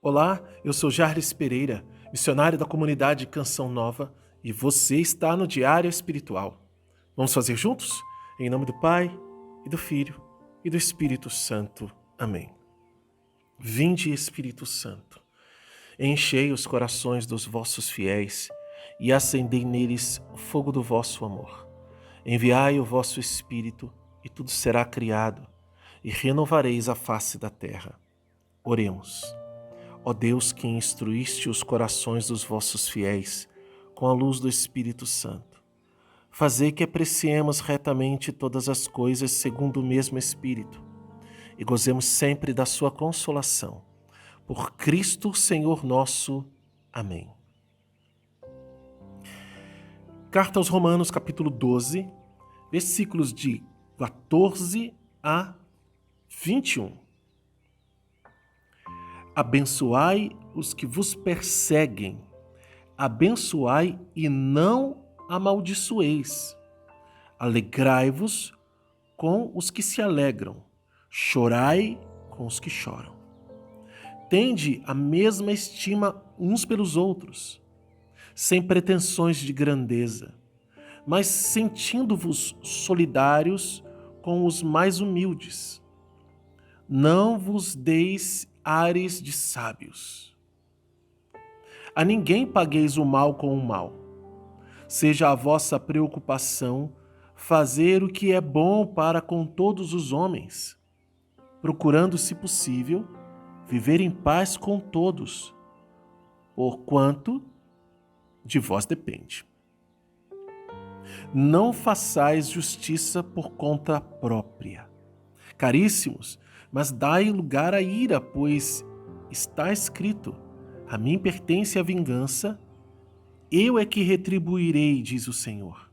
Olá, eu sou Jarles Pereira, missionário da comunidade Canção Nova, e você está no Diário Espiritual. Vamos fazer juntos? Em nome do Pai, e do Filho, e do Espírito Santo. Amém. Vinde, Espírito Santo, enchei os corações dos vossos fiéis e acendei neles o fogo do vosso amor. Enviai o vosso Espírito, e tudo será criado, e renovareis a face da terra. Oremos. Ó Deus, que instruíste os corações dos vossos fiéis com a luz do Espírito Santo, fazei que apreciemos retamente todas as coisas segundo o mesmo Espírito e gozemos sempre da sua consolação. Por Cristo, Senhor nosso. Amém. Carta aos Romanos, capítulo 12, versículos de 14 a 21. Abençoai os que vos perseguem, abençoai e não amaldiçoeis. Alegrai-vos com os que se alegram, chorai com os que choram. Tende a mesma estima uns pelos outros, sem pretensões de grandeza, mas sentindo-vos solidários com os mais humildes. Não vos deis ares de sábios. A ninguém pagueis o mal com o mal. Seja a vossa preocupação fazer o que é bom para com todos os homens, procurando, se possível, viver em paz com todos, porquanto de vós depende. Não façais justiça por conta própria. Caríssimos, mas dai lugar à ira, pois está escrito: a mim pertence a vingança, eu é que retribuirei, diz o Senhor.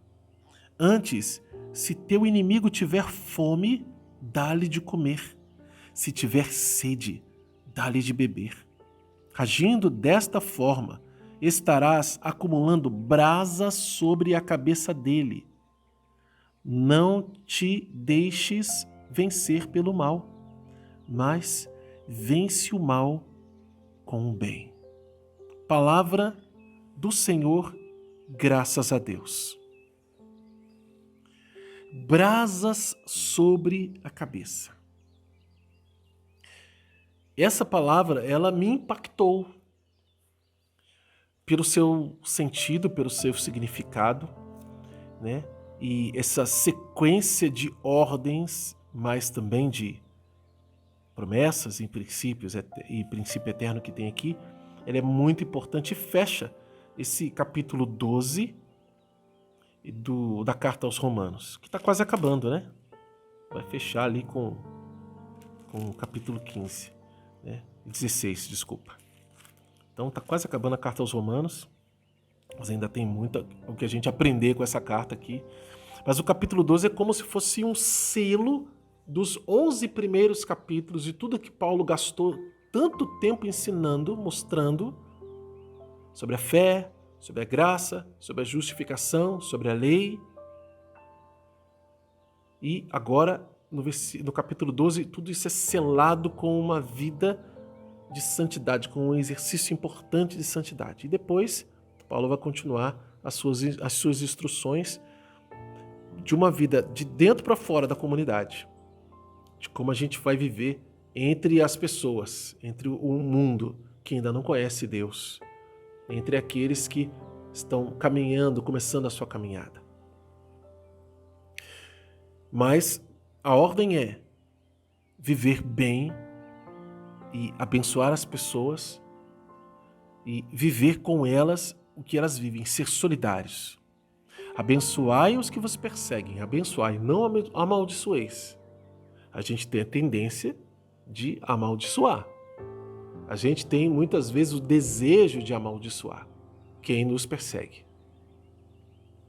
Antes, se teu inimigo tiver fome, dá-lhe de comer. Se tiver sede, dá-lhe de beber. Agindo desta forma, estarás acumulando brasa sobre a cabeça dele. Não te deixes vencer pelo mal, mas vence o mal com o bem. Palavra do Senhor, graças a Deus. Brasas sobre a cabeça. Essa palavra, ela me impactou pelo seu sentido, pelo seu significado, né? E essa sequência de ordens, mas também de promessas e princípios e princípio eterno que tem aqui, ela é muito importante e fecha esse capítulo 12 da Carta aos Romanos, que está quase acabando, né? Vai fechar ali com o capítulo 15, né? 16, desculpa. Então está quase acabando a Carta aos Romanos, mas ainda tem muito o que a gente aprender com essa carta aqui. Mas o capítulo 12 é como se fosse um selo dos 11 primeiros capítulos de tudo que Paulo gastou tanto tempo ensinando, mostrando sobre a fé, sobre a graça, sobre a justificação, sobre a lei. E agora, no capítulo 12, tudo isso é selado com uma vida de santidade, com um exercício importante de santidade. E depois, Paulo vai continuar as suas instruções de uma vida de dentro para fora da comunidade, de como a gente vai viver entre as pessoas, entre o mundo que ainda não conhece Deus, entre aqueles que estão caminhando, começando a sua caminhada. Mas a ordem é viver bem e abençoar as pessoas e viver com elas o que elas vivem, ser solidários. Abençoai os que vos perseguem, abençoai, não amaldiçoeis. A gente tem a tendência de amaldiçoar. A gente tem muitas vezes o desejo de amaldiçoar quem nos persegue.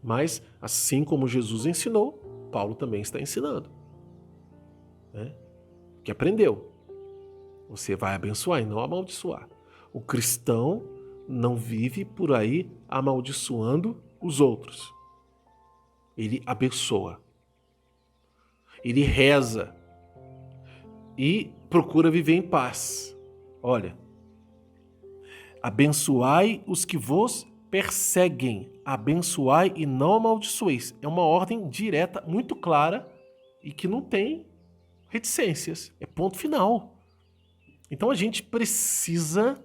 Mas, assim como Jesus ensinou, Paulo também está ensinando, né? Que aprendeu. Você vai abençoar e não amaldiçoar. O cristão não vive por aí amaldiçoando os outros. Ele abençoa. Ele reza e procura viver em paz. Olha, Abençoai os que vos perseguem, abençoai e não amaldiçoeis. É uma ordem direta, muito clara e que não tem reticências. É ponto final. Então a gente precisa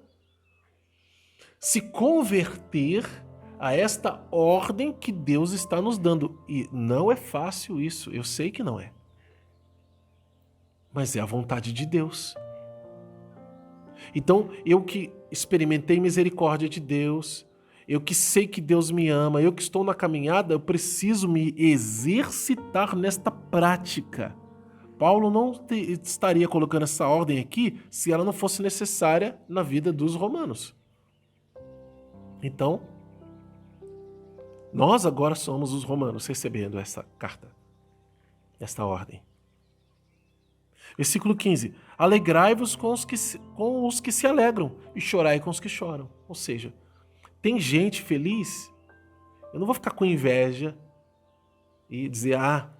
se converter a esta ordem que Deus está nos dando. E não é fácil isso, eu sei que não é. Mas é a vontade de Deus. Então, eu que experimentei misericórdia de Deus, eu que sei que Deus me ama, eu que estou na caminhada, eu preciso me exercitar nesta prática. Paulo não estaria colocando essa ordem aqui se ela não fosse necessária na vida dos romanos. Então, nós agora somos os romanos recebendo essa carta, esta ordem. Versículo 15. Alegrai-vos com os que se alegram e chorai com os que choram. Ou seja, tem gente feliz, eu não vou ficar com inveja e dizer, a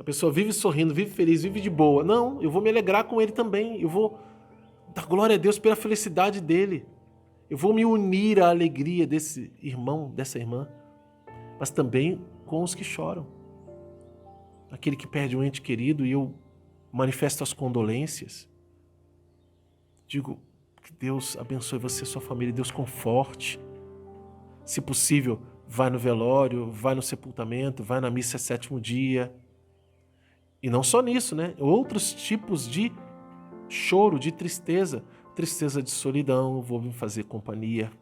pessoa vive sorrindo, vive feliz, vive de boa. Não, eu vou me alegrar com ele também. Eu vou dar glória a Deus pela felicidade dele. Eu vou me unir à alegria desse irmão, dessa irmã, mas também com os que choram. Aquele que perde um ente querido e eu manifesto as condolências. Digo que Deus abençoe você e sua família, Deus conforte. Se possível, vai no velório, vai no sepultamento, vai na missa sétimo dia. E não só nisso, né? Outros tipos de choro, de tristeza. Tristeza de solidão, vou me fazer companhia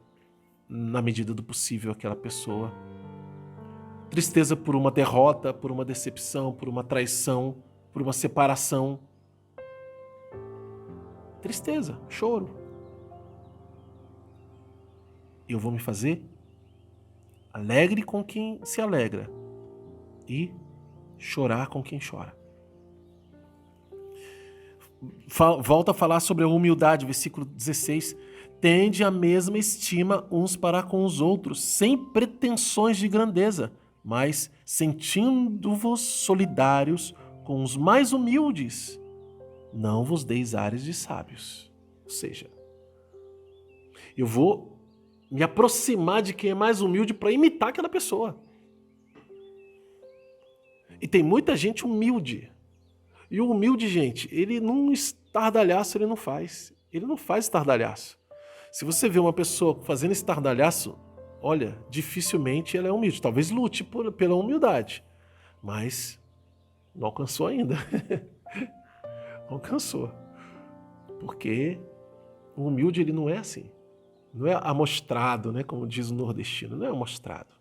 na medida do possível àquela pessoa. Tristeza por uma derrota, por uma decepção, por uma traição, por uma separação. Tristeza, choro. Eu vou me fazer alegre com quem se alegra e chorar com quem chora. Volta a falar sobre a humildade, versículo 16. Tende a mesma estima uns para com os outros, sem pretensões de grandeza, mas sentindo-vos solidários com os mais humildes. Não vos deis ares de sábios. Ou seja, eu vou me aproximar de quem é mais humilde para imitar aquela pessoa. E tem muita gente humilde. E o humilde, gente, ele não estardalhaço, ele não faz. Ele não faz estardalhaço. Se você vê uma pessoa fazendo estardalhaço, olha, dificilmente ela é humilde. Talvez lute pela humildade, mas não alcançou ainda. Não alcançou. Porque o humilde ele não é assim. Não é amostrado, né, como diz o nordestino. Não é amostrado.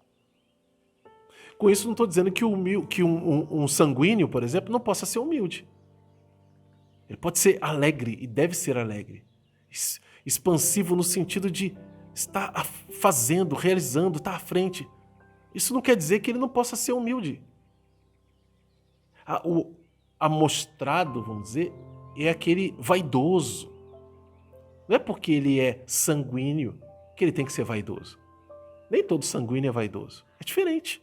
Com isso, não estou dizendo que um sanguíneo, por exemplo, não possa ser humilde. Ele pode ser alegre e deve ser alegre. Expansivo no sentido de estar fazendo, realizando, estar à frente. Isso não quer dizer que ele não possa ser humilde. O amostrado, vamos dizer, é aquele vaidoso. Não é porque ele é sanguíneo que ele tem que ser vaidoso. Nem todo sanguíneo é vaidoso. É diferente.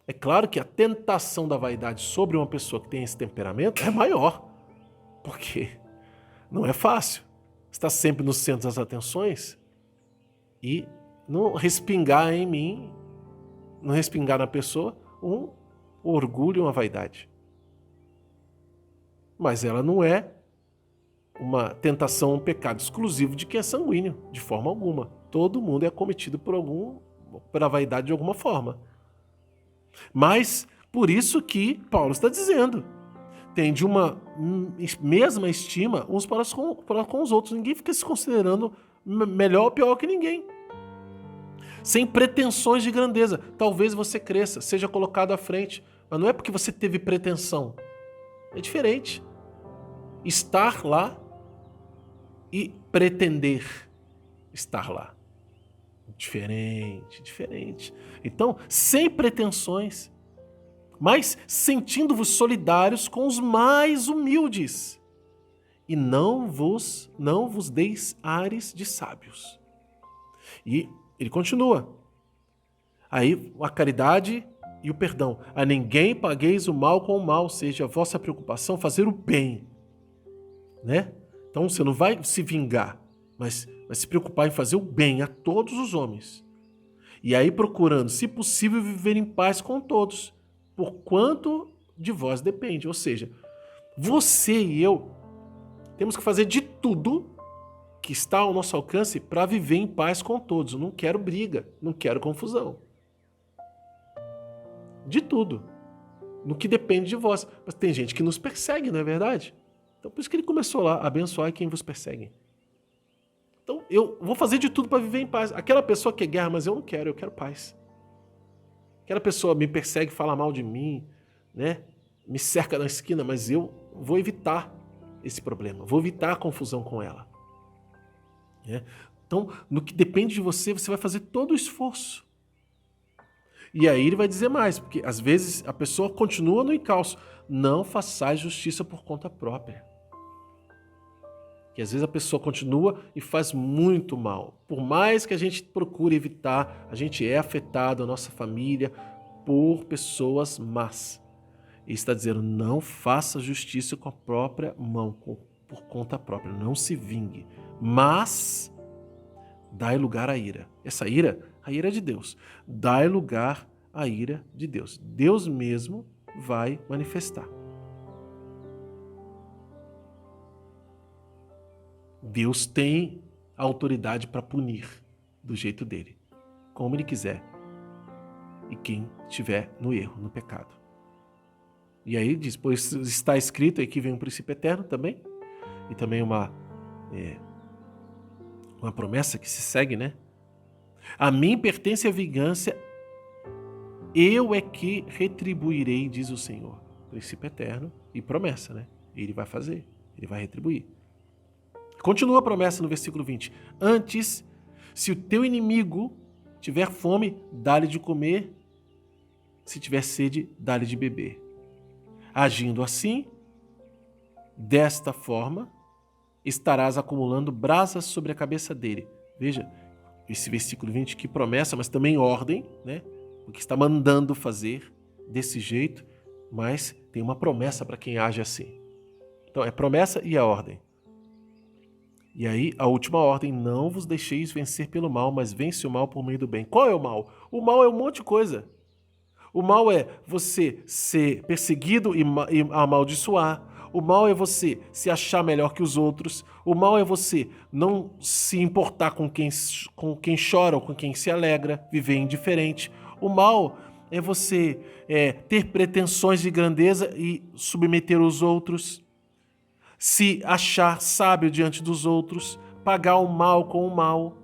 É claro que a tentação da vaidade sobre uma pessoa que tem esse temperamento é maior, porque não é fácil estar sempre no centro das atenções e não respingar em mim, não respingar na pessoa um orgulho e uma vaidade. Mas ela não é uma tentação, um pecado exclusivo de quem é sanguíneo, de forma alguma. Todo mundo é acometido pela vaidade de alguma forma. Mas por isso que Paulo está dizendo, tende uma mesma estima uns para com os outros. Ninguém fica se considerando melhor ou pior que ninguém. Sem pretensões de grandeza. Talvez você cresça, seja colocado à frente, mas não é porque você teve pretensão. É diferente. Estar lá e pretender estar lá. Diferente. Então, sem pretensões, mas sentindo-vos solidários com os mais humildes. E não vos deis ares de sábios. E ele continua. Aí, a caridade e o perdão. A ninguém pagueis o mal com o mal, seja a vossa preocupação fazer o bem. Né? Então, você não vai se vingar, mas mas se preocupar em fazer o bem a todos os homens. E aí procurando, se possível, viver em paz com todos, por quanto de vós depende. Ou seja, você e eu temos que fazer de tudo que está ao nosso alcance para viver em paz com todos. Eu não quero briga, não quero confusão. De tudo. No que depende de vós. Mas tem gente que nos persegue, não é verdade? Então por isso que ele começou lá, abençoai quem vos persegue. Então eu vou fazer de tudo para viver em paz. Aquela pessoa quer guerra, mas eu quero paz. Aquela pessoa me persegue, fala mal de mim, né? Me cerca na esquina, mas eu vou evitar esse problema, vou evitar a confusão com ela. Né? Então, no que depende de você, você vai fazer todo o esforço. E aí ele vai dizer mais, porque às vezes a pessoa continua no encalço. Não façais justiça por conta própria. Que às vezes a pessoa continua e faz muito mal. Por mais que a gente procure evitar, a gente é afetado, a nossa família, por pessoas más. Ele está dizendo, não faça justiça com a própria mão, por conta própria. Não se vingue. Mas dai lugar à ira. Essa ira, a ira é de Deus. Dai lugar à ira de Deus. Deus mesmo vai manifestar. Deus tem a autoridade para punir do jeito dele, como ele quiser, e quem estiver no erro, no pecado. E aí diz, pois está escrito, aqui vem um princípio eterno também, e também uma promessa que se segue, né? A mim pertence a vingança, eu é que retribuirei, diz o Senhor. Princípio eterno e promessa, né? Ele vai fazer, ele vai retribuir. Continua a promessa no versículo 20. Antes, se o teu inimigo tiver fome, dá-lhe de comer. Se tiver sede, dá-lhe de beber. Agindo assim, desta forma, estarás acumulando brasas sobre a cabeça dele. Veja, esse versículo 20, que promessa, mas também ordem, né? O que está mandando fazer desse jeito, mas tem uma promessa para quem age assim. Então, é promessa e a ordem. E aí, a última ordem, não vos deixeis vencer pelo mal, mas vence o mal por meio do bem. Qual é o mal? O mal é um monte de coisa. O mal é você ser perseguido e amaldiçoar. O mal é você se achar melhor que os outros. O mal é você não se importar com quem chora ou com quem se alegra, viver indiferente. O mal é você ter pretensões de grandeza e submeter os outros. Se achar sábio diante dos outros, pagar o mal com o mal,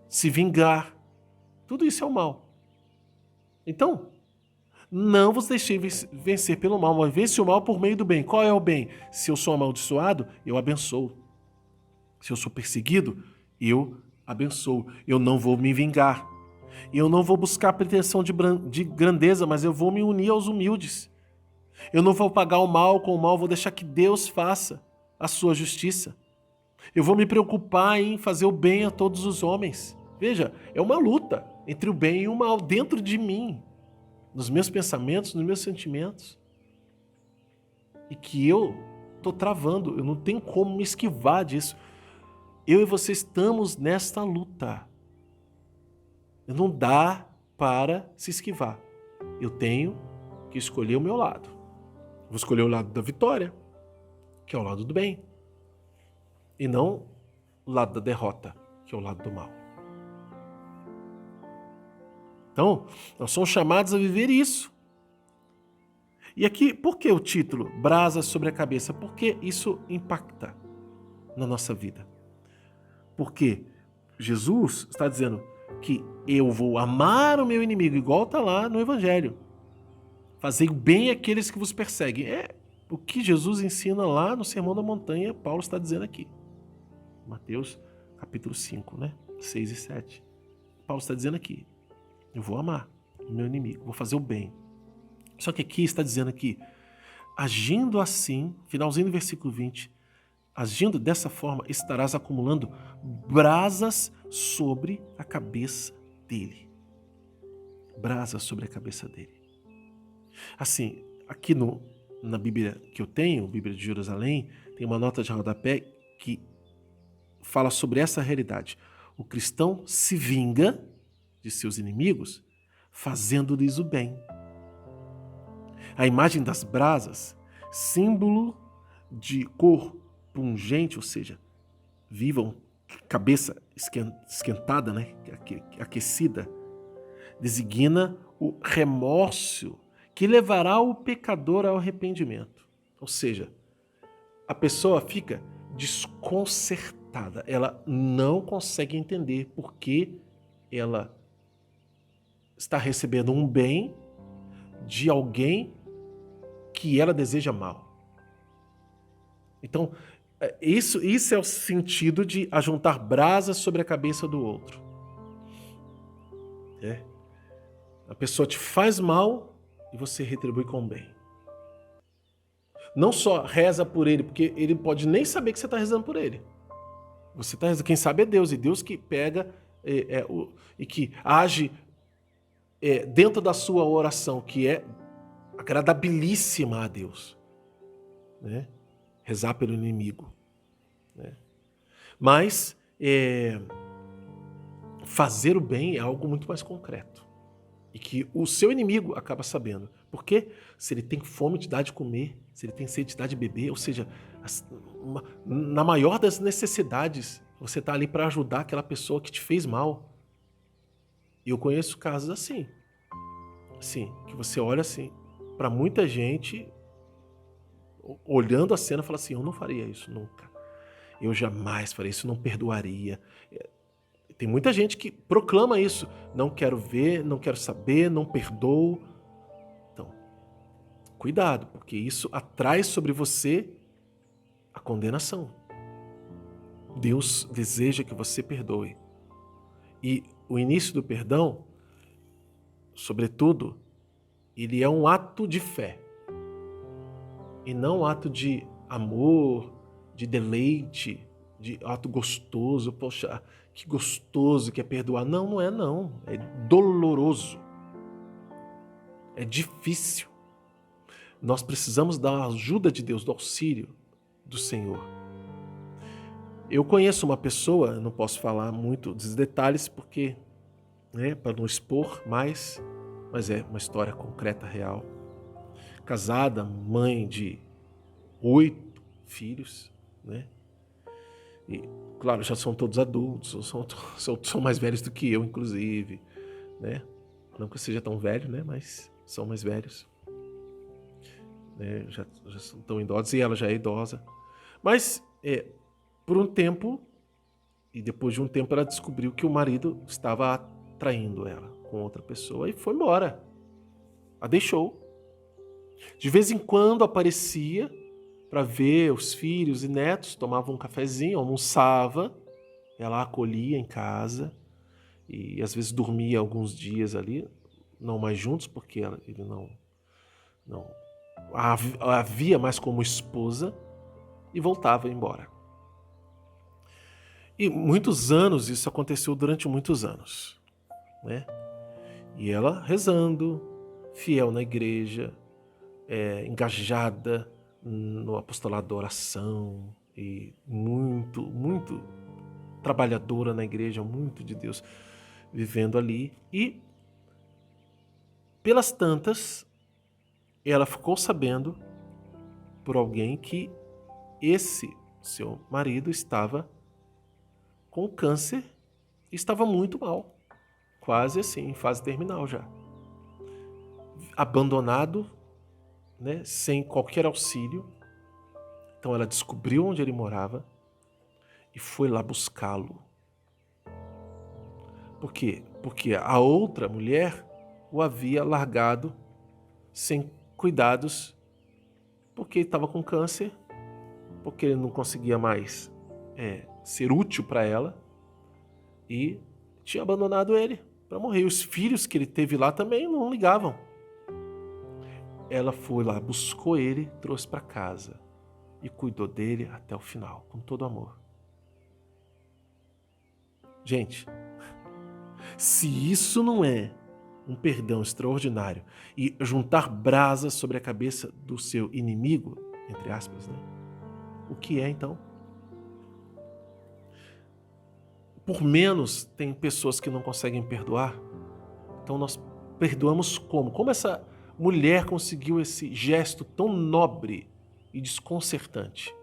se vingar, tudo isso é o mal. Então, não vos deixei vencer pelo mal, mas vence o mal por meio do bem. Qual é o bem? Se eu sou amaldiçoado, eu abençoo. Se eu sou perseguido, eu abençoo. Eu não vou me vingar. Eu não vou buscar pretensão de grandeza, mas eu vou me unir aos humildes. Eu não vou pagar o mal com o mal, vou deixar que Deus faça a sua justiça. Eu vou me preocupar em fazer o bem a todos os homens. Veja, é uma luta entre o bem e o mal dentro de mim, nos meus pensamentos, nos meus sentimentos. E que eu estou travando, eu não tenho como me esquivar disso. Eu e você estamos nesta luta. Não dá para se esquivar. Eu tenho que escolher o meu lado. Vou escolher o lado da vitória, que é o lado do bem. E não o lado da derrota, que é o lado do mal. Então, nós somos chamados a viver isso. E aqui, por que o título Brasa sobre a Cabeça? Porque isso impacta na nossa vida. Porque Jesus está dizendo que eu vou amar o meu inimigo, igual está lá no Evangelho. Fazei o bem àqueles que vos perseguem. É o que Jesus ensina lá no Sermão da Montanha, Paulo está dizendo aqui. Mateus capítulo 5, né? 6 e 7. Paulo está dizendo aqui, eu vou amar o meu inimigo, vou fazer o bem. Só que aqui está dizendo aqui, agindo assim, finalzinho do versículo 20, agindo dessa forma, estarás acumulando brasas sobre a cabeça dele. Brasas sobre a cabeça dele. Assim, aqui na Bíblia que eu tenho, Bíblia de Jerusalém, tem uma nota de rodapé que fala sobre essa realidade. O cristão se vinga de seus inimigos fazendo-lhes o bem. A imagem das brasas, símbolo de cor pungente, ou seja, vivam, cabeça esquentada, né? Aquecida, designa o remorso que levará o pecador ao arrependimento. Ou seja, a pessoa fica desconcertada, ela não consegue entender por que ela está recebendo um bem de alguém que ela deseja mal. Então, isso é o sentido de ajuntar brasas sobre a cabeça do outro. A pessoa te faz mal e você retribui com bem. Não só reza por ele, porque ele pode nem saber que você está rezando por ele. Você está rezando, quem sabe é Deus, e Deus que pega e que age dentro da sua oração, que é agradabilíssima a Deus. Né? Rezar pelo inimigo. Né? Mas fazer o bem é algo muito mais concreto. E que o seu inimigo acaba sabendo. Porque se ele tem fome, te dá de comer. Se ele tem sede, te dá de beber. Ou seja, na maior das necessidades, você está ali para ajudar aquela pessoa que te fez mal. E eu conheço casos assim. Assim, que você olha assim, para muita gente, olhando a cena, fala assim, eu não faria isso nunca. Eu jamais faria isso, não perdoaria. Tem muita gente que proclama isso. Não quero ver, não quero saber, não perdoo. Então, cuidado, porque isso atrai sobre você a condenação. Deus deseja que você perdoe. E o início do perdão, sobretudo, ele é um ato de fé. E não um ato de amor, de deleite, de ato gostoso. Poxa, que gostoso que é perdoar. Não, não é não. É doloroso. É difícil. Nós precisamos da ajuda de Deus, do auxílio do Senhor. Eu conheço uma pessoa, não posso falar muito dos detalhes porque, para não expor mais, mas é uma história concreta, real. Casada, mãe de 8 filhos, né? E, claro, já são todos adultos, são mais velhos do que eu, inclusive, né? Não que eu seja tão velho, né? Mas são mais velhos. Né? Já são tão idosos e ela já é idosa. Mas, por um tempo, e depois de um tempo ela descobriu que o marido estava traindo ela com outra pessoa e foi embora. A deixou. De vez em quando aparecia para ver os filhos e netos, tomava um cafezinho, almoçava, ela acolhia em casa e às vezes dormia alguns dias ali, não mais juntos, porque ele não a via mais como esposa e voltava embora. E muitos anos, isso aconteceu durante muitos anos, né? E ela rezando, fiel na igreja, engajada no apostolado da oração e muito, muito trabalhadora na igreja, muito de Deus vivendo ali. E pelas tantas, ela ficou sabendo por alguém que esse seu marido estava com câncer e estava muito mal, quase assim, em fase terminal já. Abandonado, né, sem qualquer auxílio. Então ela descobriu onde ele morava e foi lá buscá-lo. Por quê? Porque a outra mulher o havia largado sem cuidados, porque estava com câncer, porque ele não conseguia mais ser útil para ela e tinha abandonado ele para morrer. Os filhos que ele teve lá também não ligavam. Ela foi lá, buscou ele, trouxe para casa e cuidou dele até o final, com todo amor. Gente, se isso não é um perdão extraordinário e juntar brasas sobre a cabeça do seu inimigo, entre aspas, né? O que é então? por menos tem pessoas que não conseguem perdoar. Então nós perdoamos como? Como essa mulher conseguiu esse gesto tão nobre e desconcertante?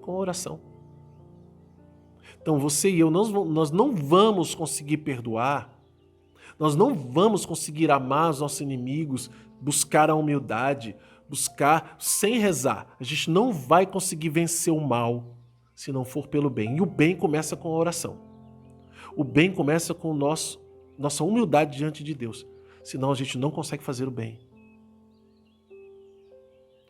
Com a oração. Então você e eu, nós não vamos conseguir perdoar, nós não vamos conseguir amar os nossos inimigos, buscar a humildade, buscar sem rezar. A gente não vai conseguir vencer o mal se não for pelo bem. E o bem começa com a oração. O bem começa com nossa humildade diante de Deus. Senão a gente não consegue fazer o bem.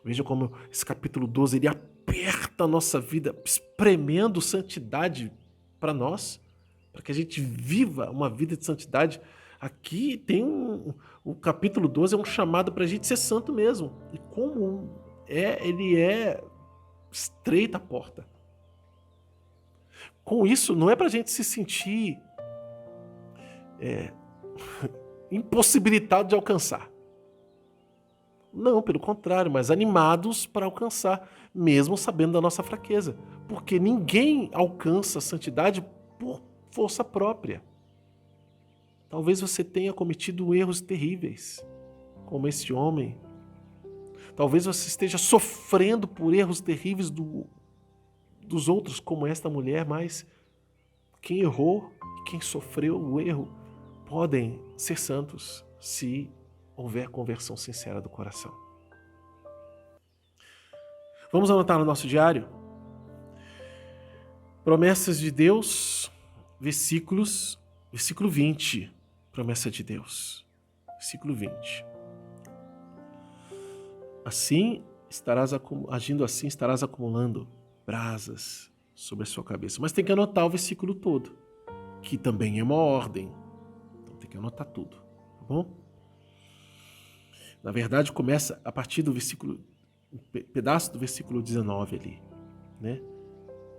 Veja como esse capítulo 12, ele aperta a nossa vida, espremendo santidade para nós, para que a gente viva uma vida de santidade. Aqui tem o capítulo 12 é um chamado para a gente ser santo mesmo. E como ele é estreita a porta. Com isso, não é para a gente se sentir impossibilitado de alcançar. Não, pelo contrário, mas animados para alcançar, mesmo sabendo da nossa fraqueza. Porque ninguém alcança a santidade por força própria. Talvez você tenha cometido erros terríveis, como esse homem. Talvez você esteja sofrendo por erros terríveis dos outros, como esta mulher, mas quem errou e quem sofreu o erro podem ser santos se houver conversão sincera do coração. Vamos anotar no nosso diário? Promessas de Deus, versículo 20. Promessa de Deus, versículo 20. Agindo assim, estarás acumulando brasas sobre a sua cabeça. Mas tem que anotar o versículo todo, que também é uma ordem. Então tem que anotar tudo, tá bom? Na verdade, começa a partir do pedaço do versículo 19 ali, né?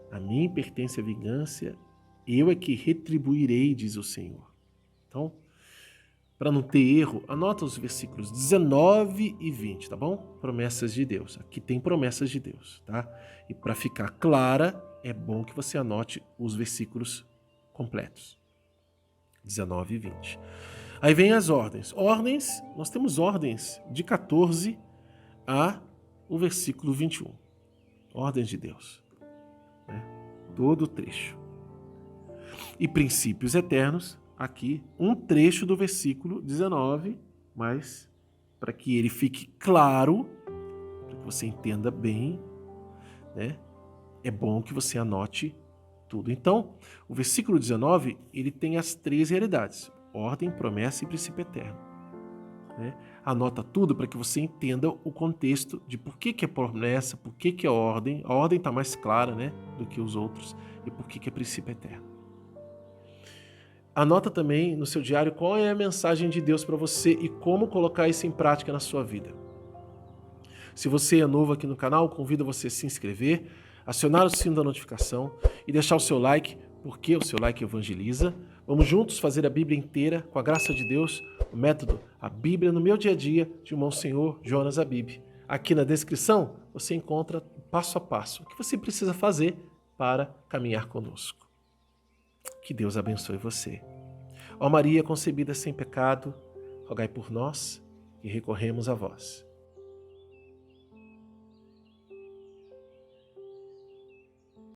A mim pertence a vingança, eu é que retribuirei, diz o Senhor. Então, para não ter erro, anota os versículos 19 e 20, tá bom? Promessas de Deus. Aqui tem promessas de Deus, tá? E para ficar clara, é bom que você anote os versículos completos. 19 e 20. Aí vem as ordens. Ordens, nós temos ordens de 14 a o versículo 21. Ordens de Deus. Né? Todo o trecho. E princípios eternos, aqui um trecho do versículo 19, mas para que ele fique claro, para que você entenda bem, né? É bom que você anote tudo. Então, o versículo 19, ele tem as três realidades: ordem, promessa e princípio eterno. Né? Anota tudo para que você entenda o contexto de por que é promessa, por que é ordem. A ordem está mais clara, né, do que os outros, e por que é princípio eterno. Anota também no seu diário qual é a mensagem de Deus para você e como colocar isso em prática na sua vida. Se você é novo aqui no canal, convido você a se inscrever, acionar o sino da notificação e deixar o seu like, porque o seu like evangeliza. Vamos juntos fazer a Bíblia inteira, com a graça de Deus, o método A Bíblia no Meu Dia a Dia, de Monsenhor Jonas Abib. Aqui na descrição você encontra passo a passo o que você precisa fazer para caminhar conosco. Que Deus abençoe você. Ó Maria concebida sem pecado, rogai por nós e recorremos a vós.